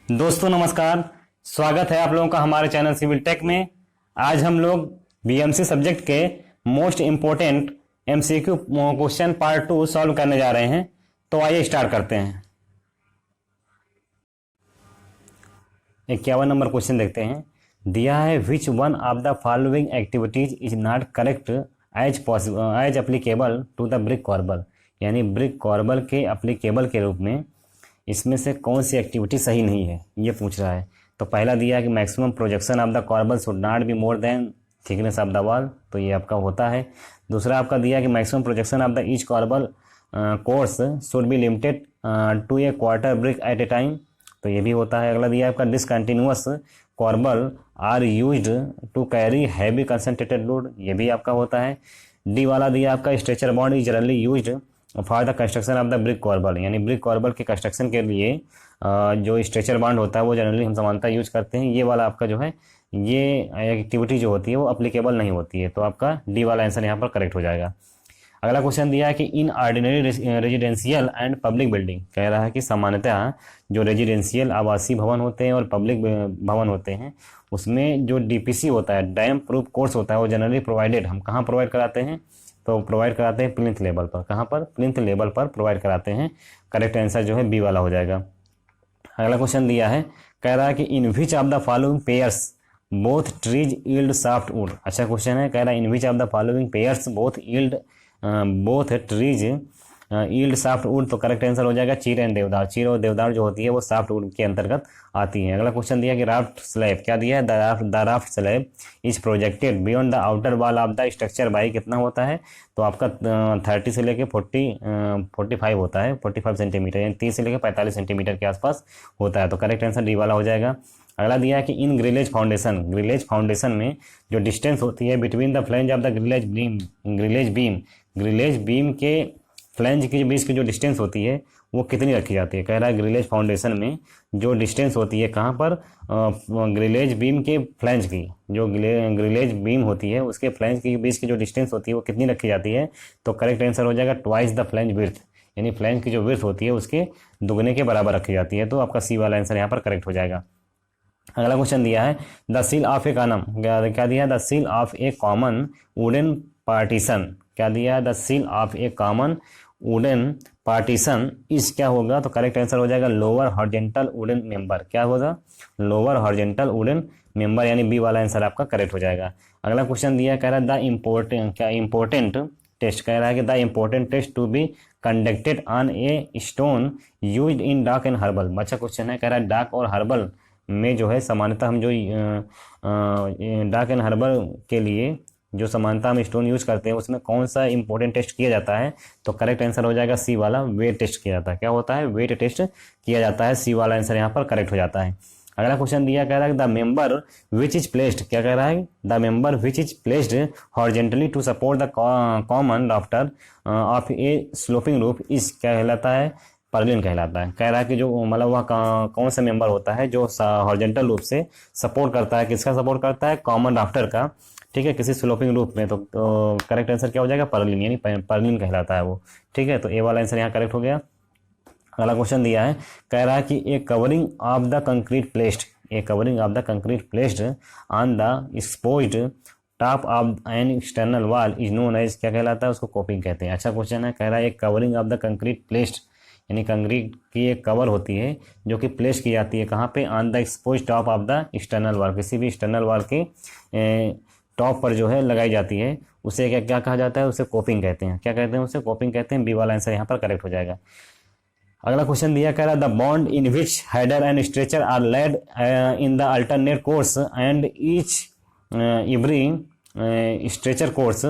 दोस्तों नमस्कार, स्वागत है आप लोगों का हमारे चैनल सिविल टेक में। आज हम लोग बीएमसी सब्जेक्ट के most important MCQ question part 2 solve करने जा रहे हैं। तो आइए स्टार्ट करते हैं। 51 नंबर क्वेश्चन देखते हैं। दिया है which one of the following activities is not correct as applicable to the brick corbel, यानी ब्रिक कॉर्बल के एप्लीकेबल के रूप में इसमें से कौन सी एक्टिविटी सही नहीं है, ये पूछ रहा है। तो पहला दिया है कि maximum projection of the कॉर्बल should not be more than thickness of the wall, तो ये आपका होता है। दूसरा आपका दिया है कि maximum projection of the each corbel course should be limited to a quarter brick at a time, तो ये भी होता है। अगला दिया है आपका discontinuous corbel are used to carry heavy concentrated load, ये भी आपका होता है। डी वाला दिया आपका stretcher bond is generally used for the construction of the brick corbel, यानी ब्रिक कॉर्बल के कंस्ट्रक्शन के लिए जो स्ट्रेचर बॉन्ड होता है वो जनरली हम सामान्यतः यूज करते हैं। ये वाला आपका जो है ये एक्टिविटी जो होती है वो अप्लीकेबल नहीं होती है, तो आपका डी वाला आंसर यहाँ पर करेक्ट हो जाएगा। अगला क्वेश्चन दिया है कि in ordinary residential and public building, कह रहा है कि सामान्यतः जो रेजिडेंशियल आवासीय भवन होते हैं और पब्लिक भवन होते हैं उसमें जो डीपीसी होता है, डैम प्रूफ कोर्स होता है, वो जनरली प्रोवाइडेड हम कहाँ प्रोवाइड कराते हैं, तो प्रोवाइड कराते हैं प्लिंथ लेवल पर। कहाँ पर? प्लिंथ लेवल पर प्रोवाइड कराते हैं। करेक्ट आंसर जो है बी वाला हो जाएगा। अगला क्वेश्चन दिया है, कह रहा है कि in which of the following pairs both trees yield soft wood, अच्छा क्वेश्चन है। कह रहा है in which of the following pairs both trees yield soft wood, तो करेक्ट आंसर हो जाएगा चीर एंड देवदार। चीर और देवदार जो होती है वो सॉफ्ट वुड के अंतर्गत आती है। अगला क्वेश्चन दिया कि राफ्ट स्लैब, क्या दिया है? The raft slab is projected beyond the outer wall of the structure by कितना होता है, तो आपका 30 से लेके 45 होता है, 45 सेंटीमीटर, यानी 30 से लेकर 45 सेंटीमीटर के आसपास होता है, तो करेक्ट आंसर डी वाला हो जाएगा। अगला दिया है कि इन ग्रिलेज फाउंडेशन में जो डिस्टेंस होती है between the flange of the grillage beam के फ्लैंज के बीच की जो डिस्टेंस होती है वो कितनी रखी जाती है। कह रहा है ग्रिलेज फाउंडेशन में जो डिस्टेंस होती है कहाँ पर, ग्रिलेज बीम के फ्लैंज की, जो ग्रिलेज बीम होती है उसके फ्लैंज के बीच की जो डिस्टेंस होती है वो कितनी रखी जाती है, तो करेक्ट आंसर हो जाएगा ट्वाइस द फ्लैंज विड्थ, यानी फ्लैंज की जो विड्थ होती है उसके दुगने के बराबर रखी जाती है, तो आपका सी वाला आंसर यहाँ पर करेक्ट हो जाएगा। अगला क्वेश्चन दिया है the seal of A column, क्या दिया है? The seal of A common wooden partition, क्या दिया है? The seal of A common wooden partition इस क्या होगा, तो करेक्ट आंसर हो जाएगा लोअर हॉरिजॉन्टल वुडन मेंबर, क्या होगा? लोअर हॉरिजॉन्टल वुडन मेंबर, यानी बी वाला आंसर आपका करेक्ट हो जाएगा। अगला क्वेश्चन दिया कह रहा है द इम्पोर्टेंट टेस्ट, कह रहा है कि the important test to be conducted on a stone used in dock and herbal, अच्छा क्वेश्चन है। कह रहा है डाक और हर्बल में जो है सामान्यतः हम जो डाक एंड हर्बल के लिए जो समानता हम स्टोन यूज करते हैं उसमें कौन सा इंपॉर्टेंट टेस्ट किया जाता है, तो करेक्ट आंसर हो जाएगा सी वाला, वेट टेस्ट किया जाता है। क्या होता है? वेट टेस्ट किया जाता है, सी वाला आंसर यहाँ पर करेक्ट हो जाता है। अगला क्वेश्चन दिया कह रहा है the member which is placed, क्या कह रहा है? The member which is placed horizontally to support the common rafter of a sloping roof is क्या कहलाता है? पर्लिन कहलाता है। कह रहा है कि जो मतलब वह कौन सा मेंबर होता है जो हॉरिजेंटल रूप से सपोर्ट करता है, किसका सपोर्ट करता है? कॉमन राफ्टर का, ठीक है, किसी स्लोपिंग रूप में, तो करेक्ट आंसर क्या हो जाएगा? पर्लिन, यानी पर्लिन कहलाता है वो, ठीक है, तो ए वाला आंसर यहाँ करेक्ट हो गया। अगला क्वेश्चन दिया है, कह रहा है कि a covering of the concrete placed on the exposed top of an external wall is known as, क्या कहलाता है? उसको कोपिंग कहते हैं। अच्छा क्वेश्चन है। कह रहा है एक covering of the concrete placed, यानी कंक्रीट की एक कवर होती है जो कि प्लेस की जाती है कहाँ पे? On the expose top of the external wall, किसी भी एक्सटर्नल वॉल के टॉप पर जो है लगाई जाती है, उसे क्या क्या कहा जाता है? उसे कोपिंग कहते हैं। क्या कहते हैं? उसे कोपिंग कहते हैं। बी वाला आंसर यहाँ पर करेक्ट हो जाएगा। अगला क्वेश्चन दिया कह रहा है the bond in which header and stretcher are laid in the alternate course and each every stretcher course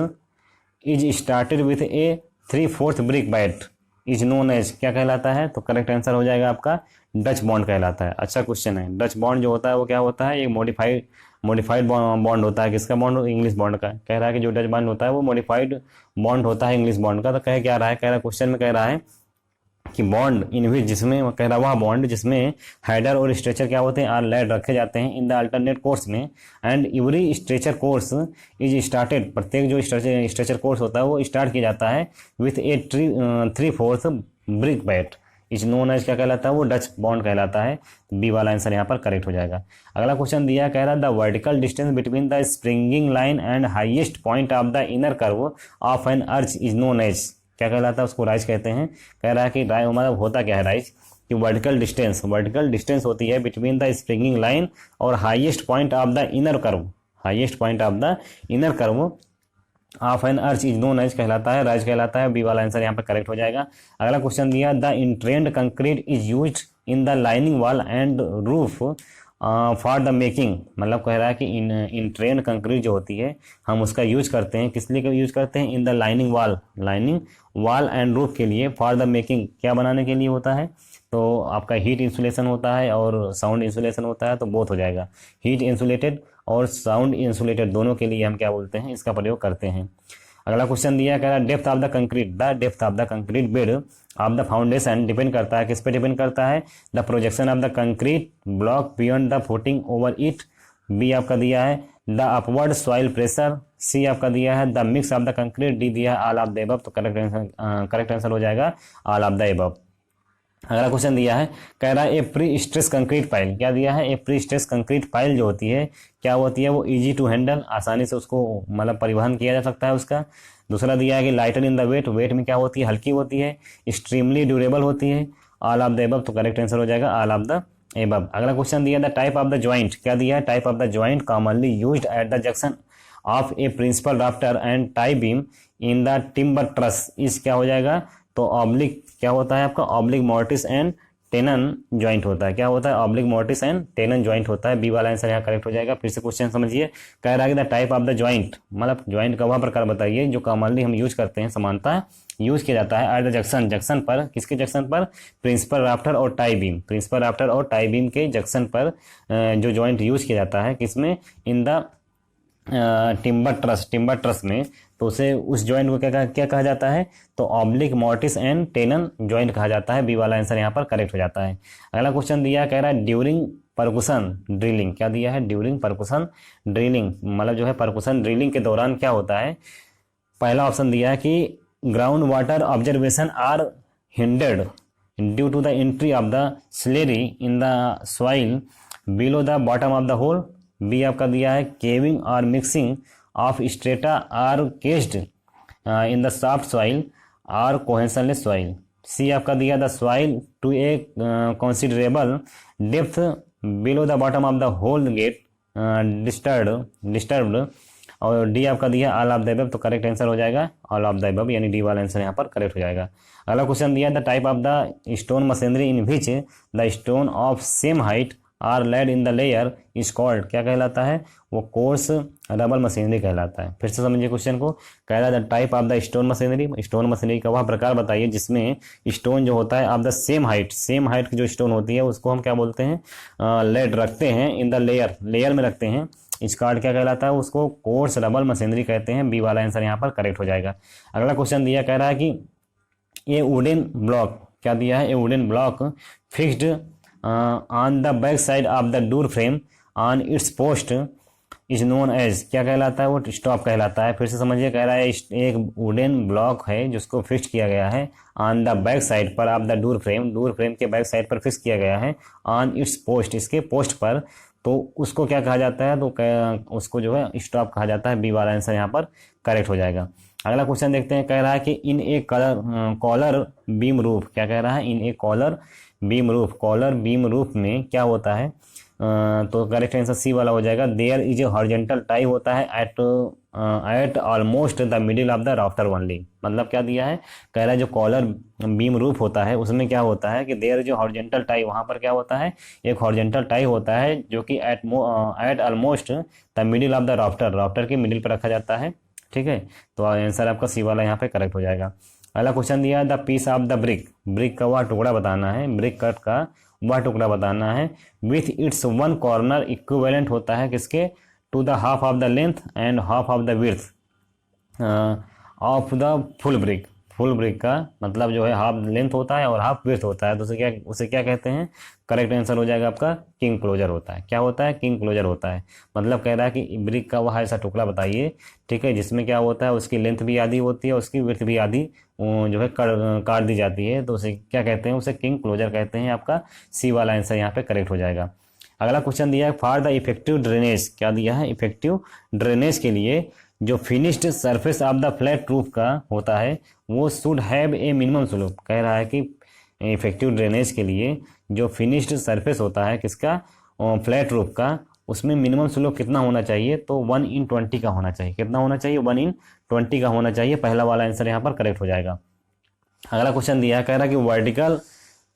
is started with a 3/4 brick bat is known as, क्या कहलाता है? तो करेक्ट आंसर हो जाएगा आपका डच बॉन्ड कहलाता है। अच्छा क्वेश्चन है। डच बॉन्ड जो होता है वो क्या होता है? एक मॉडिफाइड बॉन्ड होता है। किसका बॉन्ड? इंग्लिश बॉन्ड का। कह रहा है कि जो डच बॉन्ड होता है वो मॉडिफाइड बॉन्ड होता है इंग्लिश बॉन्ड का। तो कह क्या रहा है? कह रहा है क्वेश्चन में कह रहा है कि बॉन्ड इन विच, जिसमें कह रहा वह बॉन्ड जिसमें हेडर और स्ट्रेचर क्या होते हैं? आर लेड रखे जाते हैं इन द अल्टरनेट कोर्स में, and every stretcher course is started, प्रत्येक जो स्ट्रेचर कोर्स होता है वो स्टार्ट किया जाता है with a 3/4 brick bat, is known as क्या कहलाता है, वो डच बॉन्ड कहलाता है। बी वाला आंसर यहाँ पर करेक्ट हो जाएगा। अगला क्वेश्चन दिया, कह रहा है the vertical distance between the springing line and highest point of the inner curve of an arch is known as, क्या कहलाता है, उसको राइज कहते हैं। कह रहा है कि मतलब होता क्या है राइज, कि वर्टिकल डिस्टेंस होती है बिटवीन द स्प्रिंगिंग लाइन और highest point of the inner curve of an arch is known as कहलाता है, राइज कहलाता है। बी वाला आंसर यहाँ पर करेक्ट हो जाएगा। अगला क्वेश्चन दिया, the entrained concrete is used in the lining wall and roof for the making, मतलब कह रहा है कि इंट्रेंड कंक्रीट जो होती है हम उसका यूज करते हैं, किस लिए यूज करते हैं, इन the lining wall and roof के लिए, फॉर द मेकिंग क्या बनाने के लिए होता है, तो आपका हीट इंसुलेशन होता है और साउंड इंसुलेशन होता है, तो बोथ हो जाएगा। हीट इंसुलेटेड और साउंड इंसुलेटेड दोनों के लिए हम क्या बोलते हैं, इसका प्रयोग करते हैं। अगला क्वेश्चन दिया, कह रहा है depth of the concrete bed of the foundation depend करता है, किस पे डिपेंड करता है, the projection of the concrete block beyond the footing over it. B आपका दिया है the upward soil pressure. C आपका दिया है the mix of the concrete. D दिया है ऑल ऑफ द एबव, तो करेक्ट आंसर हो जाएगा ऑल ऑफ द एबव। अगला क्वेश्चन दिया है, कह रहा है ए प्री स्ट्रेस कंक्रीट पाइल, क्या दिया है, ए प्री स्ट्रेस कंक्रीट पाइल जो होती है क्या होती है, वो इजी टू हैंडल, आसानी से उसको मतलब परिवहन किया जा सकता है उसका। दूसरा दिया है कि लाइटर इन द वेट में क्या होती है, हल्की होती है। एक्सट्रीमली ड्यूरेबल होती है, ऑल ऑफ द एबव, तो करेक्ट आंसर हो जाएगा ऑल ऑफ द एबव। अगला क्वेश्चन दिया, the type of the joint, क्या दिया है, type of the joint commonly used at the junction of a principal rafter and tie beam in the timber truss is क्या हो जाएगा, तो oblique क्या होता है आपका, oblique mortis and tenon joint होता है, क्या होता है, oblique mortis and tenon joint होता है। बी वाला आंसर यहाँ करेक्ट हो जाएगा। फिर से क्वेश्चन समझिए, कह रहा है कि the type of the joint, मतलब ज्वाइंट का वह प्रकार बताइए जो कॉमनली हम यूज करते हैं, समानता यूज किया जाता है एट द जंक्शन पर, किसके जंक्शन पर, प्रिंसिपल राफ्टर और टाई बीम के जंक्शन पर जो ज्वाइंट यूज किया जाता है, किसमें, इन द टिम्बर ट्रस में, तो उसे उस ज्वाइंट को क्या कहा जाता है, तो oblique mortis and tenon joint कहा जाता है। बी वाला आंसर यहाँ पर करेक्ट हो जाता है। अगला क्वेश्चन दिया, कह रहा है ड्यूरिंग परकुशन ड्रिलिंग, क्या दिया है, ड्यूरिंग परकुशन ड्रिलिंग, मतलब जो है परकुशन ड्रिलिंग के दौरान क्या होता है। पहला ऑप्शन दिया है कि ground water observation are hindered due to the entry of the slurry in the soil below the bottom of the hole. B आपका दिया है केविंग और mixing of strata are caused in the soft soil or cohesionless soil. C आपका दिया the soil to a considerable depth below the bottom of the hole get disturbed. और D आपका दिया all of the above, तो correct answer हो जाएगा all of the above, यानी D वाला आंसर यहाँ पर करेक्ट हो जाएगा। अगला क्वेश्चन दिया, the type of the stone machinery in which the stone of same height are laid in the layer is called, क्या कहलाता है, वो कोर्स रबल मशीनरी कहलाता है। फिर से समझिए क्वेश्चन को, कह रहा है the type of the stone machinery का वह प्रकार बताइए जिसमें स्टोन जो होता है ऑफ द सेम हाइट की जो स्टोन होती है उसको हम क्या बोलते हैं, लेड रखते हैं इन द लेयर में रखते हैं, इस कार्ड क्या कहलाता है, उसको कोर्स रबल मशीनरी कहते हैं। बी वाला आंसर यहाँ पर करेक्ट हो जाएगा। अगला क्वेश्चन दिया, कह रहा है कि ए वुडन ब्लॉक, क्या दिया है, a wooden block fixed on the back side of the door frame on its post is known as, क्या कहलाता है, वो स्टॉप कहलाता है। फिर से समझिए, कह रहा है एक वुडन ब्लॉक है जिसको फिक्स किया गया है ऑन द बैक साइड पर ऑफ द डोर फ्रेम के बैक साइड पर फिक्स किया गया है, ऑन इट्स पोस्ट, इसके पोस्ट पर, तो उसको क्या कहा जाता है, तो उसको जो है स्टॉप कहा जाता है। बी वाला आंसर यहाँ पर करेक्ट हो जाएगा। अगला क्वेश्चन देखते हैं, कह रहा है कि इन ए कॉलर बीम रूफ, क्या कह रहा है, इन ए कॉलर बीम रूफ में क्या होता है, तो करेक्ट आंसर सी वाला हो जाएगा। There is a horizontal tie होता है at almost the middle of the rafter only, मतलब क्या दिया है, कह रहा है जो कॉलर बीम रूफ होता है उसमें क्या होता है कि देयर जो हॉरिजॉन्टल टाई, वहाँ पर क्या होता है, एक हॉरिजॉन्टल टाई होता है जो कि eight almost the middle of the rafter के मिडिल पर रखा जाता है। ठीक है, तो आंसर आपका सी वाला यहाँ पे करेक्ट हो जाएगा। अगला क्वेश्चन दिया, the piece of the brick का वह टुकड़ा बताना है, ब्रिक कट का वह टुकड़ा बताना है with its one corner equivalent होता है किसके, to the half of the length and half of the width of the full full brick का मतलब जो है हाफ लेंथ होता है और हाफ विड्थ होता है, तो उसे क्या कहते हैं? करेक्ट आंसर हो जाएगा आपका किंग क्लोजर होता है। क्या होता है? किंग क्लोजर होता है। मतलब कह रहा है कि ब्रिक का वह ऐसा टुकड़ा बताइए, ठीक है, जिसमें क्या होता है, उसकी लेंथ भी आधी होती है, उसकी विड्थ भी आधी जो है काट दी जाती है, तो उसे क्या कहते हैं? उसे किंग क्लोजर कहते हैं। आपका सी वाला आंसर यहाँ पे करेक्ट हो जाएगा। अगला क्वेश्चन दिया है फॉर द इफेक्टिव ड्रेनेज। क्या दिया है? इफेक्टिव ड्रेनेज के लिए जो finished surface of the flat roof का होता है वो should have a minimum slope. कह रहा है कि इफेक्टिव ड्रेनेज के लिए जो फिनिश्ड सरफेस होता है किसका? फ्लैट रूफ का, उसमें मिनिमम स्लोप कितना होना चाहिए? तो 1/20 का होना चाहिए। कितना होना चाहिए? 1/20 का होना चाहिए। पहला वाला आंसर यहाँ पर करेक्ट हो जाएगा। अगला क्वेश्चन दिया है, कह रहा है कि vertical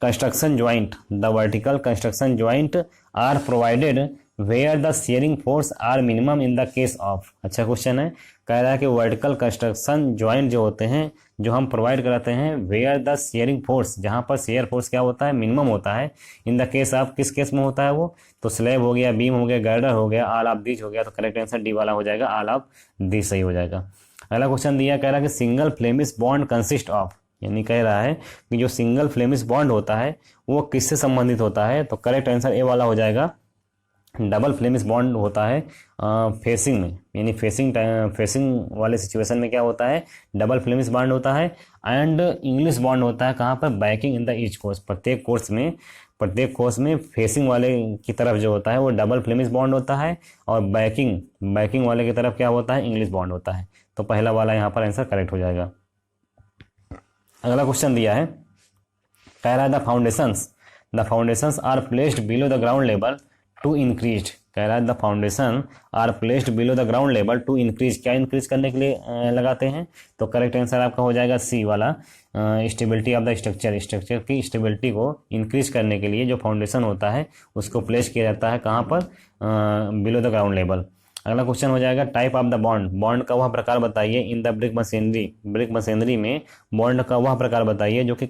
construction joint, the vertical construction joint are provided where the sharing force are minimum in the case of. अच्छा क्वेश्चन है। कह रहा है कि वर्टिकल कंस्ट्रक्शन ज्वाइंट जो होते हैं, जो हम प्रोवाइड कराते हैं, वेयर द शेयरिंग फोर्स, जहां पर शेयर फोर्स क्या होता है? मिनिमम होता है। इन द केस ऑफ, किस केस में होता है वो? तो स्लैब हो गया, बीम हो गया, गर्डर हो गया, ऑल ऑफ दीज हो गया। तो करेक्ट आंसर डी वाला हो जाएगा, ऑल ऑफ दीज सही हो जाएगा। अगला क्वेश्चन दिया, कह रहा है कि single Flemish bond consist of, यानी कह रहा है कि जो सिंगल फ्लेमिश बॉन्ड होता है वो किससे संबंधित होता है? तो करेक्ट आंसर ए वाला हो जाएगा। डबल फ्लेमिश बॉन्ड होता है फेसिंग में, यानी फेसिंग वाले सिचुएशन में क्या होता है? डबल फ्लेमिश बॉन्ड होता है। एंड इंग्लिश बॉन्ड होता है कहाँ पर? Banking in the each course. प्रत्येक कोर्स में फेसिंग वाले की तरफ जो होता है वो डबल फ्लेमिश बॉन्ड होता है, और बैकिंग वाले की तरफ क्या होता है? इंग्लिश बॉन्ड होता है। तो पहला वाला यहाँ पर आंसर करेक्ट हो जाएगा। अगला क्वेश्चन दिया है, कह रहा है the foundations are placed below the ground level to increase. कह रहा है the foundation are placed below the ground level to increase. क्या इंक्रीज करने के लिए लगाते हैं? तो करेक्ट आंसर आपका हो जाएगा सी वाला, स्टेबिलिटी ऑफ द स्ट्रक्चर की स्टेबिलिटी को इंक्रीज करने के लिए जो फाउंडेशन होता है उसको प्लेस किया जाता है कहाँ पर? Below the ground level. अगला क्वेश्चन हो जाएगा टाइप ऑफ द बॉन्ड का वह प्रकार बताइए इन द ब्रिक मशीनरी में बॉन्ड का वह प्रकार बताइए जो कि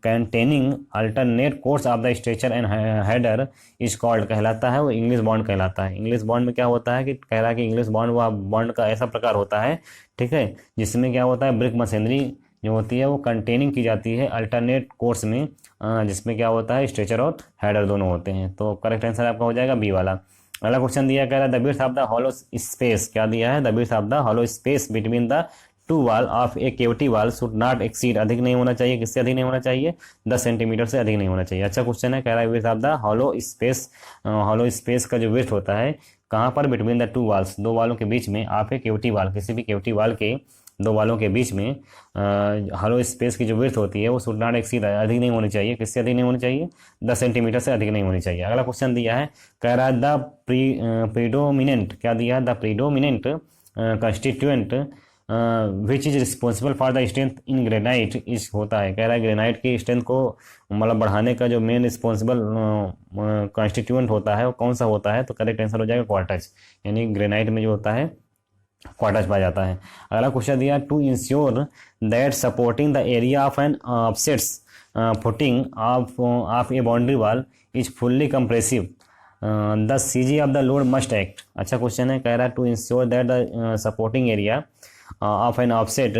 containing alternate course of the stretcher and header is called कहलाता है, वो इंग्लिश बॉन्ड कहलाता है। इंग्लिश बॉन्ड में क्या होता है कि कह रहा है कि इंग्लिश बॉन्ड वह बॉन्ड का ऐसा प्रकार होता है, ठीक है, जिसमें क्या होता है? ब्रिक मशीनरी जो होती है वो कंटेनिंग की जाती है अल्टरनेट कोर्स में, जिसमें क्या होता है? स्ट्रेचर और हेडर दोनों होते हैं। तो करेक्ट आंसर आपका हो जाएगा बी वाला। अगला क्वेश्चन दिया, कह रहा है the width of the hollow space. क्या दिया है? The width of the hollow space between the two wall of A cavity wall should not exceed, अधिक नहीं होना चाहिए। किससे अधिक नहीं होना चाहिए? 10 सेंटीमीटर से अधिक नहीं होना चाहिए। अच्छा क्वेश्चन है। कह रहा है width of the hollow space का जो विड्थ होता है कहाँ पर? बिटवीन द टू वॉल्स, दो वालों के बीच में, ऑफ ए केविटी वॉल, किसी भी केविटी वॉल के दो वालों के बीच में हॉलो स्पेस की जो विड्थ होती है वो शुड नॉट एक्सीड, अधिक नहीं होनी चाहिए। किससे अधिक नहीं होनी चाहिए? 10 सेंटीमीटर से अधिक नहीं होनी चाहिए। अगला क्वेश्चन दिया है, कह रहा है द प्रीडोमिनेंट। क्या दिया है? The predominant constituent which is responsible for the strength in granite is होता है। कह रहा है ग्रेनाइट की स्ट्रेंथ को मतलब बढ़ाने का जो मेन रिस्पॉन्सिबल कॉन्स्टिट्यूएंट होता है वो कौन सा होता है? तो करेक्ट आंसर हो जाएगा क्वार्टज, यानी ग्रेनाइट में जो होता है क्वार्टज पाया जाता है। अगला क्वेश्चन दिया, to ensure that supporting the area of an offsets footing of a boundary wall is fully compressive the CG of the load must act. अच्छा क्वेश्चन है। कह रहा है to ensure that the supporting area of an offset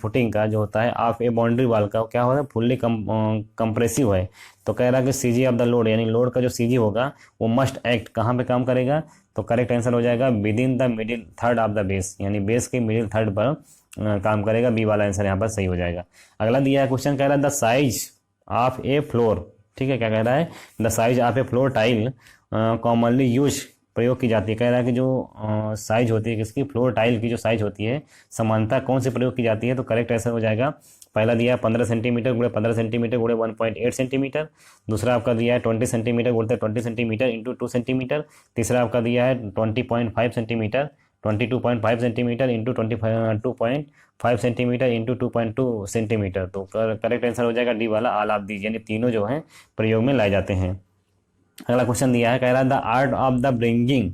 footing का जो होता है of a boundary wall का क्या होता है? फुल्ली कंप्रेसिव है। तो कह रहा है कि सीजी ऑफ द लोड, यानी लोड का जो सीजी होगा वो मस्ट एक्ट कहाँ पे काम करेगा? तो करेक्ट आंसर हो जाएगा with in the middle third of the base, यानी बेस के मिडिल थर्ड पर काम करेगा। बी वाला आंसर यहाँ पर सही हो जाएगा। अगला दिया है क्वेश्चन, कह रहा है the size of A floor, ठीक है, क्या कह रहा है? The size of A floor tile commonly use प्रयोग की जाती है। कह रहा है कि जो साइज होती है किसकी? फ्लोर टाइल की जो साइज होती है समानता कौन से प्रयोग की जाती है? तो करेक्ट आंसर हो जाएगा, पहला दिया 15 सेंटीमीटर गुणे 15 सेंटीमीटर गुणे 1.8 सेंटीमीटर, दूसरा आपका दिया है 20 सेंटीमीटर गुणे 20 सेंटीमीटर इंटू 2 सेंटीमीटर, तीसरा आपका दिया है 20.5 centimetre 22.5 centimetre into 22.5 centimetre into 2.2 centimetre. तो करेक्ट आंसर हो जाएगा डी वाला, ऑल ऑफ दीज, यानी तीनों जो हैं प्रयोग में लाए जाते हैं। अगला क्वेश्चन दिया है, कह रहा है the art of the bringing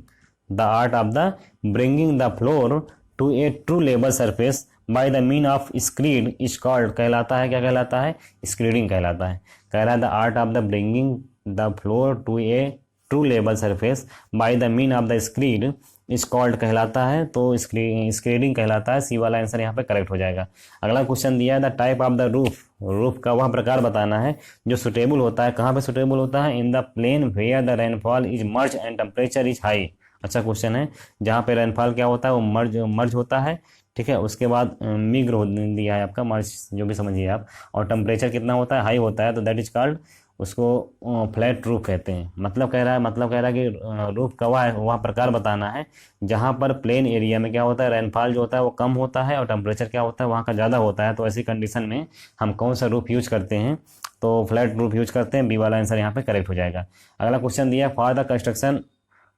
the floor to a true level surface by the mean of screed is called, कहलाता है, क्या कहलाता है? स्क्रीडिंग कहलाता है। कह रहा है the art of the bringing the floor to a true level surface by the mean of the screed is called कहलाता है, तो स्क्रीडिंग कहलाता है। सी वाला आंसर यहाँ पे करेक्ट हो जाएगा। अगला क्वेश्चन दिया है the type of the roof, roof का वह प्रकार बताना है जो सुटेबल होता है, कहाँ पे सुटेबल होता है, in the plain where the rainfall is merge and temperature is high. अच्छा क्वेश्चन है, जहाँ पे रेनफॉल क्या होता है वो मर्ज होता है, ठीक है। उसके बाद मिग्र दिया है आपका, मर्ज जो भी समझिए आप, और टेम्परेचर कितना होता है, हाई होता है, तो दैट इज कॉल्ड, उसको फ्लैट रूफ कहते हैं। मतलब कह रहा है कि रूफ का वह प्रकार बताना है जहाँ पर प्लेन एरिया में क्या होता है, रेनफॉल जो होता है वो कम होता है और टेम्परेचर क्या होता है वहाँ का ज़्यादा होता है। तो ऐसी कंडीशन में हम कौन सा रूफ यूज करते हैं, तो फ्लैट रूफ यूज करते हैं। बी वाला आंसर यहाँ पे करेक्ट हो जाएगा। अगला क्वेश्चन दिया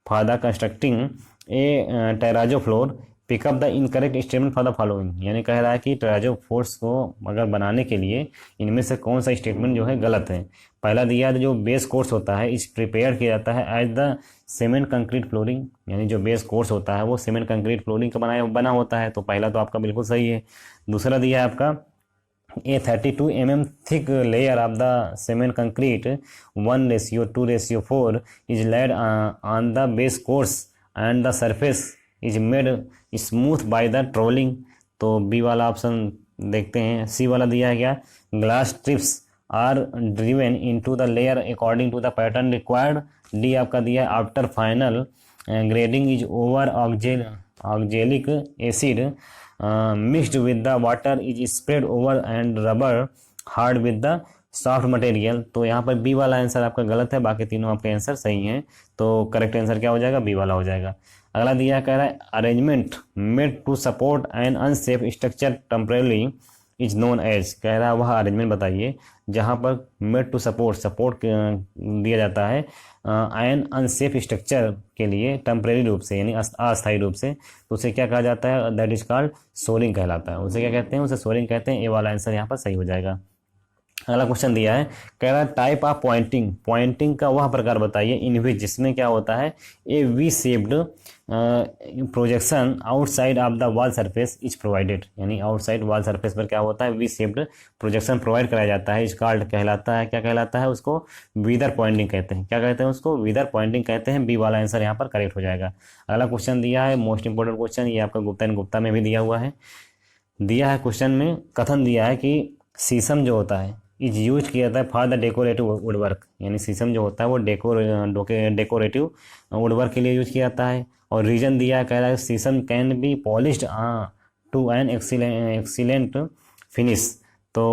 for the constructing a terrazzo floor pick up the incorrect statement for the following. यानी कह रहा है कि टेराजो फोर्स को अगर बनाने के लिए इनमें से कौन सा स्टेटमेंट जो है गलत है। पहला दिया है जो बेस कोर्स होता है इस प्रिपेयर किया जाता है as the cement concrete flooring, यानी जो बेस कोर्स होता है वो सीमेंट कंक्रीट फ्लोरिंग का बना होता है, तो पहला तो आपका बिल्कुल सही है। दूसरा दिया है आपका a 32 mm thick layer of the cement concrete 1:2:4 is laid on the base course and the surface is made smooth by the trolling। तो बी वाला ऑप्शन देखते हैं। सी वाला दिया है क्या, glass strips are driven into the layer according to the pattern required. D आपका दिया है after final grading is over oxalic acid mixed with the water is spread over and rubber hard with the soft material. तो यहाँ पर B वाला answer आपका गलत है, बाकी तीनों आपके आंसर सही हैं, तो करेक्ट आंसर क्या हो जाएगा, बी वाला हो जाएगा। अगला दिया कह रहा है arrangement made to support an unsafe structure temporarily is known as. कह रहा है वह अरेंजमेंट बताइए जहाँ पर मेड टू सपोर्ट दिया जाता है एन अनसेफ स्ट्रक्चर के लिए टेम्परेरी रूप से, यानी अस्थायी रूप से, तो उसे क्या कहा जाता है, दैट इज कॉल्ड सोरिंग कहलाता है। उसे क्या कहते हैं, उसे सोरिंग कहते हैं। ए वाला आंसर यहाँ पर सही हो जाएगा। अगला क्वेश्चन दिया है, कह रहा है टाइप ऑफ पॉइंटिंग का वह प्रकार बताइए इन विच जिसमें क्या होता है A V shaped projection outside of the wall surface is provided. यानी आउटसाइड वॉल सरफेस पर क्या होता है, वी शेप्ड प्रोजेक्शन प्रोवाइड कराया जाता है। इस कॉल्ड कहलाता है, क्या कहलाता है, उसको विदर पॉइंटिंग कहते हैं। क्या कहते हैं उसको, विदर पॉइंटिंग कहते हैं। बी वाला आंसर यहाँ पर करेक्ट हो जाएगा। अगला क्वेश्चन दिया है मोस्ट इंपोर्टेंट क्वेश्चन, ये आपका गुप्ता में भी दिया हुआ है। दिया है क्वेश्चन में कथन दिया है कि शीशम जो होता है इज यूज किया जाता है फॉर द डेकोरेटिव वुडवर्क। यानी शीशम जो होता है वो डेकोरेटिव वुडवर्क के लिए यूज किया जाता है। और रीजन दिया है, कह रहा है sheesham can be polished to an excellent finish. तो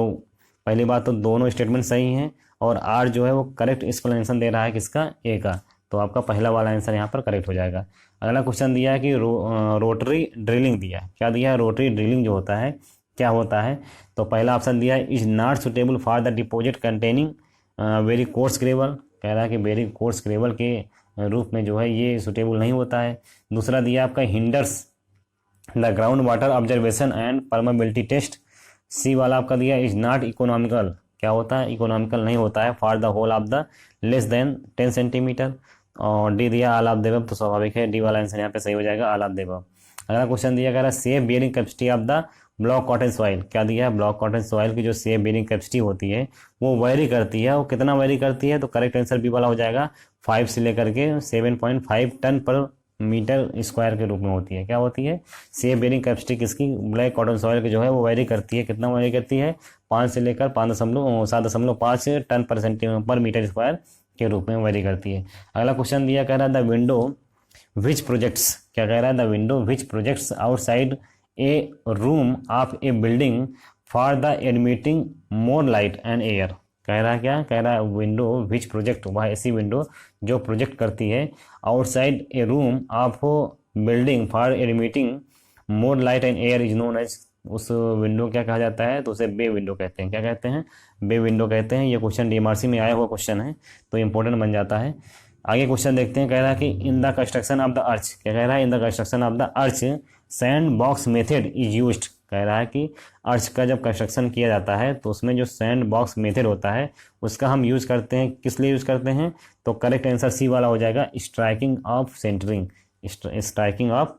पहली बात तो दोनों स्टेटमेंट सही हैं, और आर जो है वो करेक्ट एक्सप्लेनेशन दे रहा है किसका, ए का, तो आपका पहला वाला आंसर यहाँ पर करेक्ट हो जाएगा। अगला क्वेश्चन दिया है कि रोटरी ड्रिलिंग दिया है। क्या दिया है, रोटरी ड्रिलिंग जो होता है क्या होता है, तो पहला ऑप्शन दिया है is not suitable for the deposit containing very course gravel. कह रहा है कि वेरी कोर्स ग्रेवल के रूप में जो है ये सुटेबल नहीं होता है। दूसरा दिया आपका hinders the ground water observation and permeability test. C वाला आपका दिया इज नॉट इकोनॉमिकल। क्या होता है, इकोनॉमिकल नहीं होता है for the hole of the less than 10 centimetre. और डी दिया ऑल ऑफ द अबव, तो स्वाभाविक है डी वाला आंसर यहाँ पे सही हो जाएगा, ऑल ऑफ द अबव। अगला क्वेश्चन दिया गया safe bearing capacity of the block cotton soil. क्या दिया है, ब्लॉक कॉटन सॉइल की जो सेफ बियरिंग कैपेसिटी होती है वो वेरी करती है। वो कितना वेरी करती है, तो करेक्ट आंसर बी वाला हो जाएगा 5 से लेकर के 7.5 टन पर मीटर स्क्वायर के रूप में होती है। क्या होती है, सेफ बियरिंग कैपेसिटी किसकी, ब्लैक कॉटन सॉइल की जो है वो वेरी करती है। कितना वेरी करती है, 5 से लेकर 7.5 टन पर मीटर स्क्वायर के रूप में वेरी करती है। अगला क्वेश्चन दिया कह रहा है द विंडो विच प्रोजेक्ट्स। क्या कह रहा है, the window which projects outside a room of A building for the admitting more light and air. कह रहा है क्या, कह रहा है विंडो विच प्रोजेक्ट, वह ऐसी विंडो जो प्रोजेक्ट करती है outside a room of building for admitting more light and air is known as. उस विंडो क्या कहा जाता है, तो उसे बे विंडो कहते हैं। क्या कहते हैं, बे विंडो कहते हैं। ये क्वेश्चन डीएमआरसी में आया हुआ क्वेश्चन है, तो इंपॉर्टेंट बन जाता है। आगे क्वेश्चन देखते हैं, कह रहा है कि in the construction of the urge. क्या कह रहा है, in the construction of the urge sand box method is used. कह रहा है कि अर्च का जब कंस्ट्रक्शन किया जाता है तो उसमें जो सैंड बॉक्स मेथड होता है उसका हम यूज करते हैं, किस लिए यूज करते हैं, तो करेक्ट आंसर सी वाला हो जाएगा striking of centering. Striking of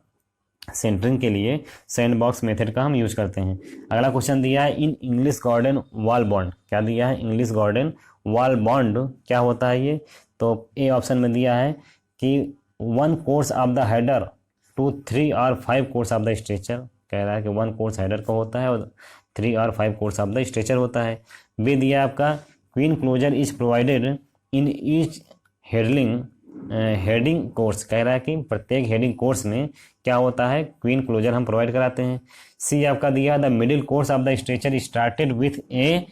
centering के लिए सैंड बॉक्स मेथड का हम यूज करते हैं। अगला क्वेश्चन दिया है in English garden wall bond. क्या दिया है, इंग्लिश गार्डन वॉल बॉन्ड क्या होता है ये, तो ए ऑप्शन में दिया है कि 1 course of the header to 3 और 5 कोर्स ऑफ द स्ट्रेचर, कह रहा है कि 1 कोर्स हेडर का होता है और 3 और 5 कोर्स ऑफ द स्ट्रेचर होता है। बी दिया आपका queen closer is provided in each heading course, कह रहा है कि प्रत्येक हेडिंग कोर्स में क्या होता है, क्वीन क्लोजर हम प्रोवाइड कराते हैं। सी आपका दिया the middle course of the stretcher started with a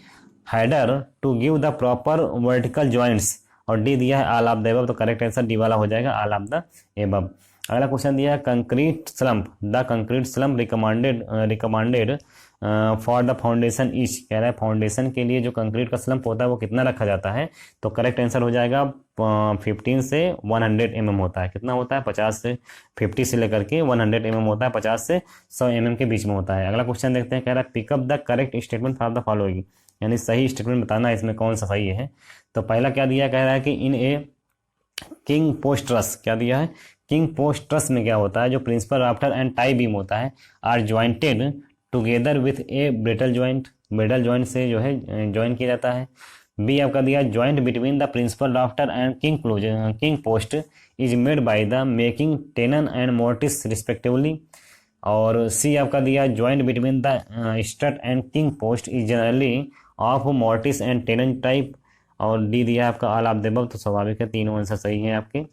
header to give the proper vertical joints, और डी दिया है ऑल ऑफ द एबव, तो करेक्ट आंसर डी वाला हो जाएगा, ऑल ऑफ द एबव। अगला क्वेश्चन दिया है concrete slump, the concrete slump recommended for the foundation is, कह रहा है फाउंडेशन के लिए जो कंक्रीट का स्लम्प होता है वो कितना रखा जाता है, तो करेक्ट आंसर हो जाएगा 15 से 100 mm होता है। कितना होता है, 50 से लेकर के 100 mm होता है, 50 से 100 mm के बीच में होता है। अगला क्वेश्चन देखते हैं, कह रहा है pick up the correct statement from the following, यानी सही स्टेटमेंट बताना है इसमें कौन सा सही है। तो पहला क्या दिया, कह रहा है कि इन ए किंग पोस्ट ट्रस, क्या दिया है, किंग पोस्ट ट्रस में क्या होता है, जो principal rafter and tie beam होता है are jointed together with a brittle joint से जो है ज्वाइन किया जाता है। बी आपका दिया joint between the principal rafter and king post is made by the making tenon and mortise respectively, और सी आपका दिया joint between the strut and king post is generally of mortise and tenon type, और D दिया आपका all of the above, तो स्वाभाविक है तीनों आंसर सही है आपके,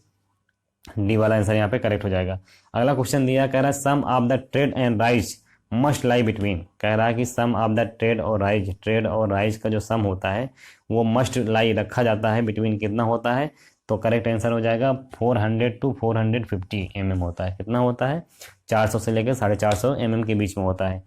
डी वाला आंसर यहाँ पे करेक्ट हो जाएगा। अगला क्वेश्चन दिया, कह रहा है sum of the tread and rise must lie between, कह रहा है कि सम ऑफ द ट्रेड और राइज का जो सम होता है वो मस्ट लाई रखा जाता है बिटवीन, कितना होता है, तो करेक्ट आंसर हो जाएगा 400 to 450 mm होता है। कितना होता है, 400 से लेकर 450 mm के बीच में होता है।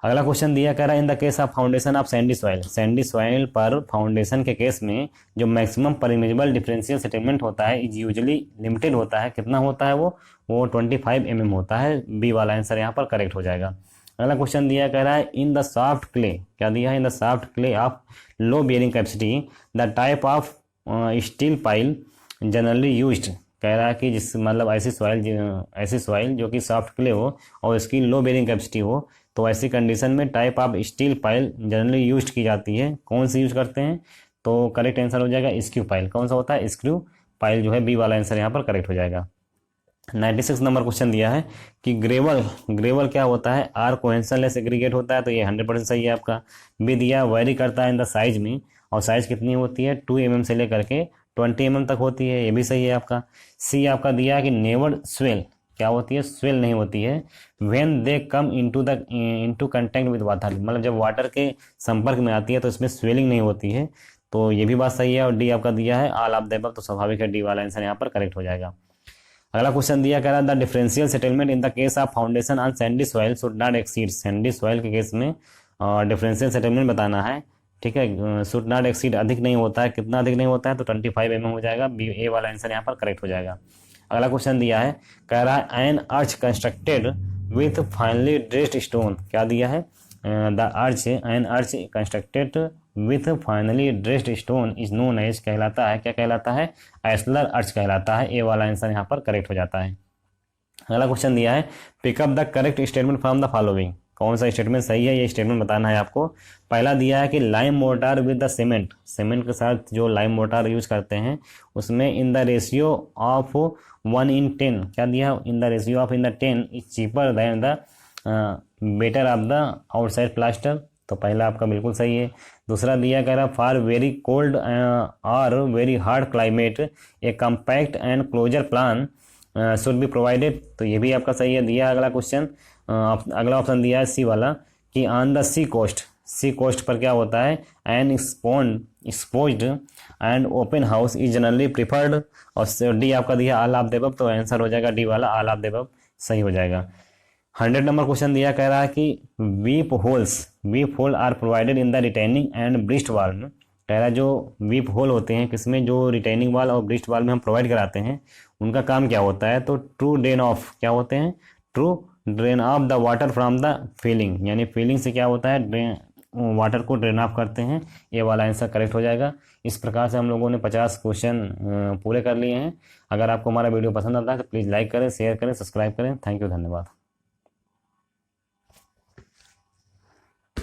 अगला क्वेश्चन दिया, कह रहा है in the case of foundation of Sandy soil पर फाउंडेशन के केस में जो मैक्सिमम परमिजिबल डिफरेंशियल सेटलमेंट होता है इज यूजुअली लिमिटेड होता है, कितना होता है वो 25 mm होता है, बी वाला आंसर यहाँ पर करेक्ट हो जाएगा। अगला क्वेश्चन दिया, कह रहा है इन द सॉफ्ट क्ले, क्या दिया है, in the soft clay of low bearing capacity the type of steel pile generally used, कह रहा है कि जिस मतलब ऐसी सॉइल जो कि सॉफ्ट क्ले हो और इसकी लो बेयरिंग कैपेसिटी हो, तो ऐसी कंडीशन में type of steel pile generally use की जाती है। कौन सी यूज करते हैं, तो करेक्ट आंसर हो जाएगा स्क्रू पाइल। कौन सा होता है, स्क्रू पाइल जो है, बी वाला आंसर यहाँ पर करेक्ट हो जाएगा। 96 नंबर क्वेश्चन दिया है कि ग्रेवल क्या होता है, आर कोहेंशनलेस एग्रीगेट होता है, तो ये 100% सही है आपका। बी दिया वेरी करता है इन द साइज में, और साइज कितनी होती है 2 mm से लेकर के 20 mm तक होती है, ये भी सही है आपका। सी आपका दिया है कि नेवर स्वेल, क्या होती है, स्वेल नहीं होती है when they come into contact with water, मतलब जब वाटर के संपर्क में आती है तो इसमें स्वेलिंग नहीं होती है, तो ये भी बात सही है। और डी आपका दिया है ऑल ऑफ द अबव, तो स्वाभाविक है डी वाला आंसर यहाँ पर करेक्ट हो जाएगा। अगला क्वेश्चन दिया, कह रहा है the differential settlement in the case of foundation on Sandy soil should not exceed, Sandy soil के केस में डिफरेंशियल सेटलमेंट बताना है, ठीक है, शुड नॉट एक्सीड अधिक नहीं होता है, कितना अधिक नहीं होता है, तो 25 mm हो जाएगा, बी ए वाला आंसर यहाँ पर करेक्ट हो जाएगा। अगला क्वेश्चन दिया है, कह रहा है an arch constructed with finely dressed stone, क्या दिया है, an arch constructed with finely dressed stone is known as, कहलाता है, क्या कहलाता है, एस्लर अर्च कहलाता है, ए वाला आंसर यहाँ पर करेक्ट हो जाता है। अगला क्वेश्चन दिया है pick up the correct statement from the following, कौन सा स्टेटमेंट सही है, ये स्टेटमेंट बताना है आपको। पहला दिया है कि lime mortar with the cement के साथ जो लाइम मोर्टार यूज करते हैं उसमें इन द रेशियो ऑफ 1:10, क्या दिया, in the ratio of 10 is cheaper then the better of the outside plaster, तो पहला आपका बिल्कुल सही है। दूसरा दिया, कह रहा फॉर वेरी कोल्ड और very hard climate a compact and closer plan should be provided, तो ये भी आपका सही है दिया। अगला क्वेश्चन, अगला ऑप्शन दिया है सी वाला कि ऑन द सी कोस्ट पर क्या होता है, an exposed and open house is generally preferred, और डी आपका दिया ऑल ऑफ द अबव, तो आंसर हो जाएगा डी वाला ऑल ऑफ द अबव सही हो जाएगा। 100 नंबर क्वेश्चन दिया, कह रहा है कि weep hole are provided in the retaining and breast wall, कह रहा है जो वीप होल होते हैं किसमें, जो रिटेनिंग वाल और ब्रिस्ट वाल में हम प्रोवाइड कराते हैं उनका काम क्या होता है, तो ट्रू ड्रेन ऑफ, क्या होते हैं, true drain of the water from the feeling, यानी फीलिंग से क्या होता है, वाटर को ड्रेन ऑफ करते हैं, ये वाला आंसर करेक्ट हो जाएगा। इस प्रकार से हम लोगों ने 50 क्वेश्चन पूरे कर लिए हैं। अगर आपको हमारा वीडियो पसंद आता है तो प्लीज़ लाइक करें, शेयर करें, सब्सक्राइब करें। थैंक यू, धन्यवाद।